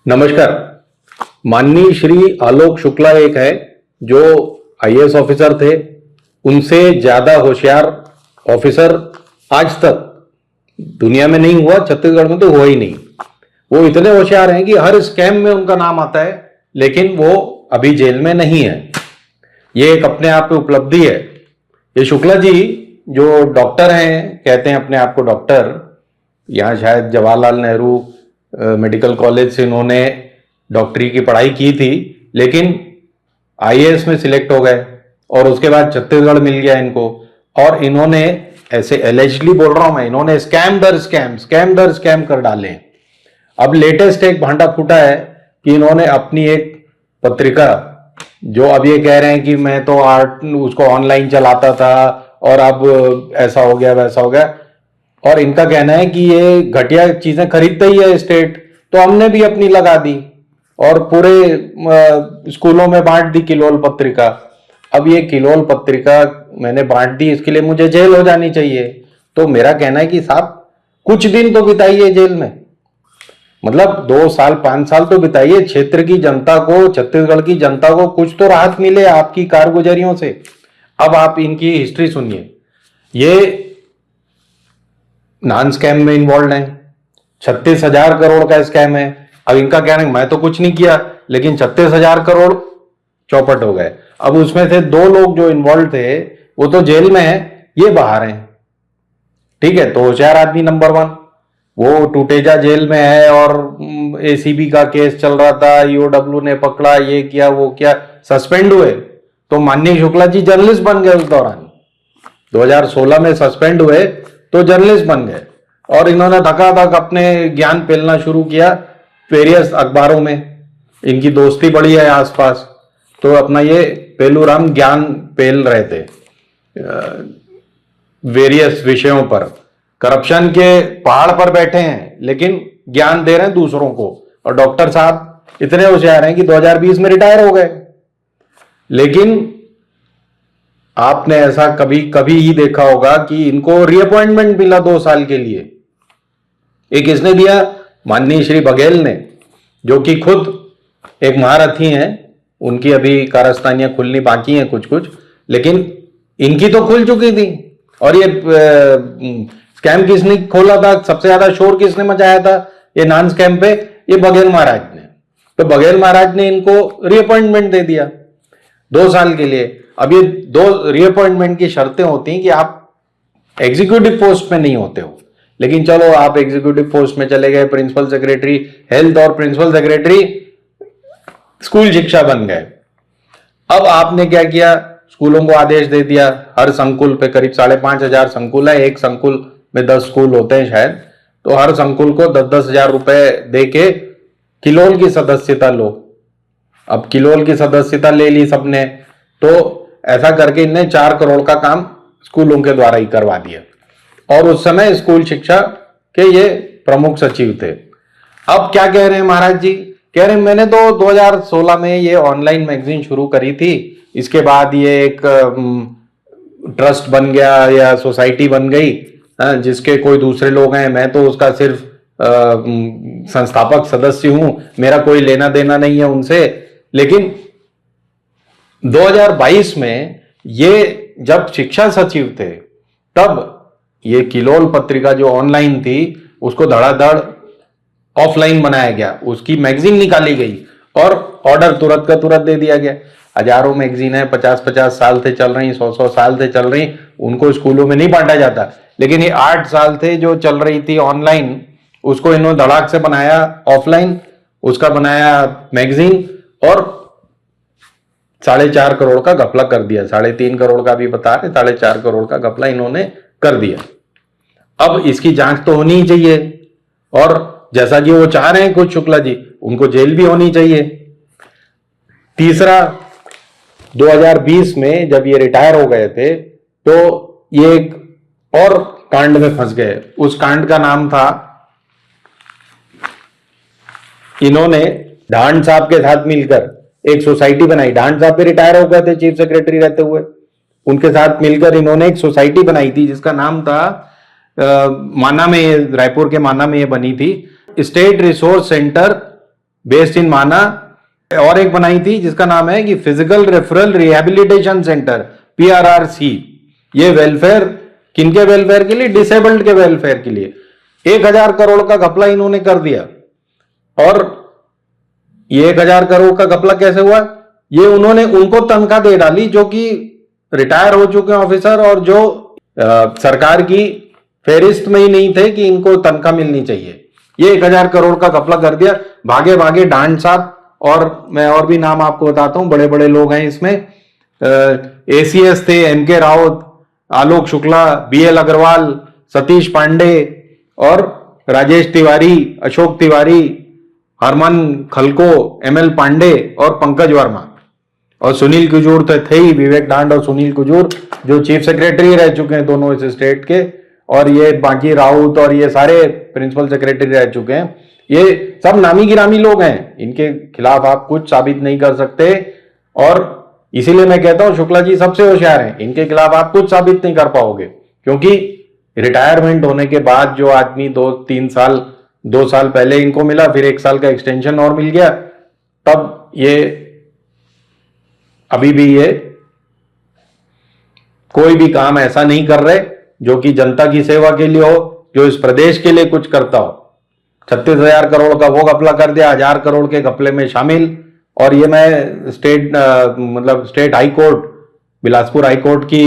नमस्कार। माननीय श्री आलोक शुक्ला एक है जो आईएएस ऑफिसर थे। उनसे ज्यादा होशियार ऑफिसर आज तक दुनिया में नहीं हुआ, छत्तीसगढ़ में तो हुआ ही नहीं। वो इतने होशियार हैं कि हर स्कैम में उनका नाम आता है, लेकिन वो अभी जेल में नहीं है। ये एक अपने आप में उपलब्धि है। ये शुक्ला जी जो डॉक्टर हैं, कहते हैं अपने आप को डॉक्टर, यहाँ शायद जवाहरलाल नेहरू मेडिकल कॉलेज से इन्होंने डॉक्टरी की पढ़ाई की थी, लेकिन आईएएस में सिलेक्ट हो गए और उसके बाद छत्तीसगढ़ मिल गया इनको। और इन्होंने, ऐसे एलिजिडली बोल रहा हूं मैं, इन्होंने स्कैम दर स्कैम कर डाले। अब लेटेस्ट एक भांडा फूटा है कि इन्होंने अपनी एक पत्रिका, जो अब ये कह रहे हैं कि मैं तो आर्ट उसको ऑनलाइन चलाता था और अब ऐसा हो गया वैसा हो गया, और इनका कहना है कि ये घटिया चीजें खरीदता ही है स्टेट, तो हमने भी अपनी लगा दी और पूरे स्कूलों में बांट दी किलोल पत्रिका। अब ये किलोल पत्रिका मैंने बांट दी, इसके लिए मुझे जेल हो जानी चाहिए। तो मेरा कहना है कि साहब कुछ दिन तो बिताइए जेल में, मतलब 2 साल 5 साल तो बिताइए। क्षेत्र की जनता को, छत्तीसगढ़ की जनता को कुछ तो राहत मिले आपकी कारगुजारियों से। अब आप इनकी हिस्ट्री सुनिए। ये नॉन स्कैम में इन्वॉल्व हैं, 36,000 करोड़ का स्कैम है। अब इनका कहना है मैं तो कुछ नहीं किया, लेकिन 36,000 करोड़ चौपट हो गए। अब उसमें से 2 लोग जो इन्वॉल्व थे वो तो जेल में है, ये बाहर हैं। ठीक है, तो होशियार आदमी नंबर 1 वो टूटेजा जेल में है और एसीबी का केस चल रहा था, ईओडब्ल्यू ने पकड़ा, ये किया वो किया, सस्पेंड हुए। तो माननीय शुक्ला जी जर्नलिस्ट बन गए उस दौरान, 2016 में सस्पेंड हुए तो जर्नलिस्ट बन गए और इन्होंने धकाधक अपने ज्ञान पेलना शुरू किया वेरियस अखबारों में। इनकी दोस्ती बड़ी है आसपास, तो अपना ये पेलूराम ज्ञान पेल रहे थे वेरियस विषयों पर। करप्शन के पहाड़ पर बैठे हैं लेकिन ज्ञान दे रहे हैं दूसरों को। और डॉक्टर साहब इतने होशियार हैं कि 2020 में रिटायर हो गए। लेकिन आपने ऐसा कभी कभी ही देखा होगा कि इनको रीअपॉइंटमेंट मिला 2 साल के लिए। एक इसने दिया माननीय श्री बघेल ने, जो कि खुद एक महारथी हैं। उनकी अभी कारस्तानियां खुलनी बाकी हैं कुछ कुछ, लेकिन इनकी तो खुल चुकी थी। और ये स्कैम किसने खोला था, सबसे ज्यादा शोर किसने मचाया था ये नॉन स्कैम पे? ये बघेल महाराज ने। तो बघेल महाराज ने इनको रीअपॉइंटमेंट दे दिया 2 साल के लिए। अब ये 2 रीअपॉइंटमेंट की शर्तें होती हैं कि आप एग्जीक्यूटिव पोस्ट में नहीं होते हो, लेकिन चलो आप एग्जीक्यूटिव पोस्ट में चले गए, प्रिंसिपल सेक्रेटरी हेल्थ और प्रिंसिपल सेक्रेटरी स्कूल शिक्षा बन गए। अब आपने क्या किया, स्कूलों को आदेश दे दिया, हर संकुल पे करीब 5,500 संकुल है, एक संकुल में 10 स्कूल होते हैं शायद, तो हर संकुल को 10-10 हजार रुपए दे के किलोल की सदस्यता लो। अब किलोल की सदस्यता ले ली सबने, तो ऐसा करके इनने 4 करोड़ का काम स्कूलों के द्वारा ही करवा दिया। और उस समय स्कूल शिक्षा के ये प्रमुख सचिव थे। अब क्या कह रहे हैं महाराज जी, कह रहे हैं मैंने तो 2016 में ये ऑनलाइन मैगजीन शुरू करी थी, इसके बाद ये एक ट्रस्ट बन गया या सोसाइटी बन गई जिसके कोई दूसरे लोग हैं, मैं तो उसका सिर्फ संस्थापक सदस्य हूं, मेरा कोई लेना देना नहीं है उनसे। लेकिन 2022 में ये जब शिक्षा सचिव थे, तब ये किलोल पत्रिका जो ऑनलाइन थी उसको धड़ाधड़ ऑफलाइन बनाया गया, उसकी मैगजीन निकाली गई और ऑर्डर तुरंत का तुरंत दे दिया गया। हजारों मैगजीन है, 50-50 साल से चल रही, 100-100 साल से चल रही, उनको स्कूलों में नहीं बांटा जाता। लेकिन ये 8 साल थे जो चल रही थी ऑनलाइन, उसको इन्होंने धड़ाक से बनाया ऑफलाइन, उसका बनाया मैगजीन और 4.5 करोड़ का घपला कर दिया। 3.5 करोड़ का भी बता रहे, 4.5 करोड़ का घपला इन्होंने कर दिया। अब इसकी जांच तो होनी ही चाहिए, और जैसा कि वो चाह रहे हैं कुछ शुक्ला जी, उनको जेल भी होनी चाहिए। तीसरा, 2020 में जब ये रिटायर हो गए थे तो ये एक और कांड में फंस गए। उस कांड का नाम था, इन्होंने ढांड साहब के साथ मिलकर एक सोसाइटी बनाई। ढांड साहब भी रिटायर हो गए थे चीफ सेक्रेटरी रहते हुए, उनके साथ मिलकर इन्होंने एक सोसाइटी बनाई थी जिसका नाम था माना में, रायपुर के माना में ये बनी थी, state resource centre based in माना, और एक बनाई थी जिसका नाम है कि physical referral rehabilitation centre, PRRC। ये वेलफेयर, किनके वेलफेयर के लिए? डिसेबल्ड के वेलफेयर के लिए। 1000 करोड़ का घपला इन्होंने कर दिया। और ये 1000 करोड़ का घपला कैसे हुआ? ये उन्होंने उनको तनख्वाह दे डाली जो कि रिटायर हो चुके ऑफिसर और जो सरकार की फेरिस्त में ही नहीं थे कि इनको तनख्वाह मिलनी चाहिए। ये 1000 करोड़ का घपला कर दिया। भागे भागे डांड साहब, और मैं और भी नाम आपको बताता हूं, बड़े बड़े लोग हैं इसमें। ACS थे, MK रावत, आलोक शुक्ला, BL अग्रवाल, सतीश पांडे और राजेश तिवारी, अशोक तिवारी, हरमन खलको, ML पांडे और पंकज वर्मा। और सुनील कुजूर तो थे ही, विवेक डांड और सुनील कुजूर जो चीफ सेक्रेटरी रह चुके हैं दोनों इस स्टेट के, और ये बाकी राउत और ये सारे प्रिंसिपल सेक्रेटरी रह चुके हैं। ये सब नामी गिरामी लोग हैं, इनके खिलाफ आप कुछ साबित नहीं कर सकते। और इसीलिए मैं कहता हूं शुक्ला जी सबसे होशियार हैं, इनके खिलाफ आप कुछ साबित नहीं कर पाओगे, क्योंकि रिटायरमेंट होने के बाद जो आदमी 2 साल पहले इनको मिला, फिर 1 साल का एक्सटेंशन और मिल गया, तब ये अभी भी ये कोई भी काम ऐसा नहीं कर रहे जो कि जनता की सेवा के लिए हो, जो इस प्रदेश के लिए कुछ करता हो। 36,000 करोड़ का वो घपला कर दिया, 1000 करोड़ के घपले में शामिल। और ये मैं state high court, Bilaspur high court की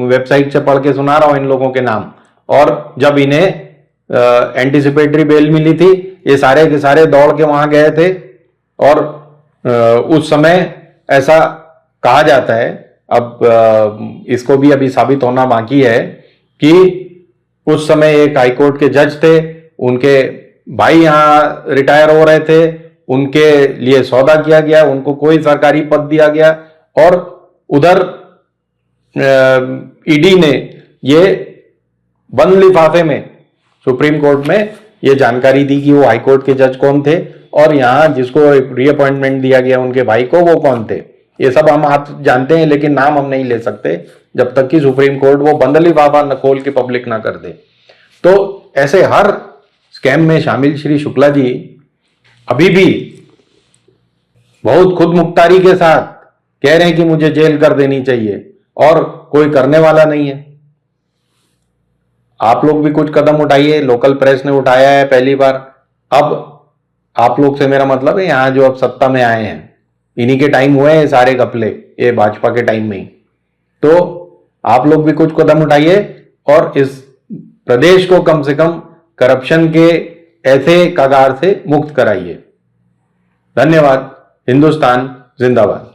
वेबसाइट से पढ़ के सुना रहा हूं इन लोगों के नाम। और जब इन्हें एंटीसिपेटरी बेल मिली थी, ये सारे के सारे दौड़ के वहां गए थे। और उस समय ऐसा कहा जाता है, अब इसको भी अभी साबित होना बाकी है, कि उस समय एक हाईकोर्ट के जज थे, उनके भाई यहां रिटायर हो रहे थे, उनके लिए सौदा किया गया, उनको कोई सरकारी पद दिया गया। और उधर ईडी ने ये बंद लिफाफे में सुप्रीम कोर्ट में ये जानकारी दी कि वो हाईकोर्ट के जज कौन थे, और यहां जिसको रीअपॉइंटमेंट दिया गया उनके भाई को, वो कौन थे। ये सब हम आप जानते हैं, लेकिन नाम हम नहीं ले सकते जब तक कि सुप्रीम कोर्ट वो बंद लिफाफा न खोल के पब्लिक ना कर दे। तो ऐसे हर स्कैम में शामिल श्री शुक्ला जी अभी भी बहुत खुद मुख्तारी के साथ कह रहे हैं कि मुझे जेल कर देनी चाहिए, और कोई करने वाला नहीं है। आप लोग भी कुछ कदम उठाइए, लोकल प्रेस ने उठाया है पहली बार। अब आप लोग से मेरा मतलब है, यहां जो अब सत्ता में आए हैं, इन्हीं के टाइम हुए हैं सारे घपले, ये भाजपा के टाइम में ही। तो आप लोग भी कुछ कदम उठाइए और इस प्रदेश को कम से कम करप्शन के ऐसे कगार से मुक्त कराइए। धन्यवाद। हिंदुस्तान जिंदाबाद।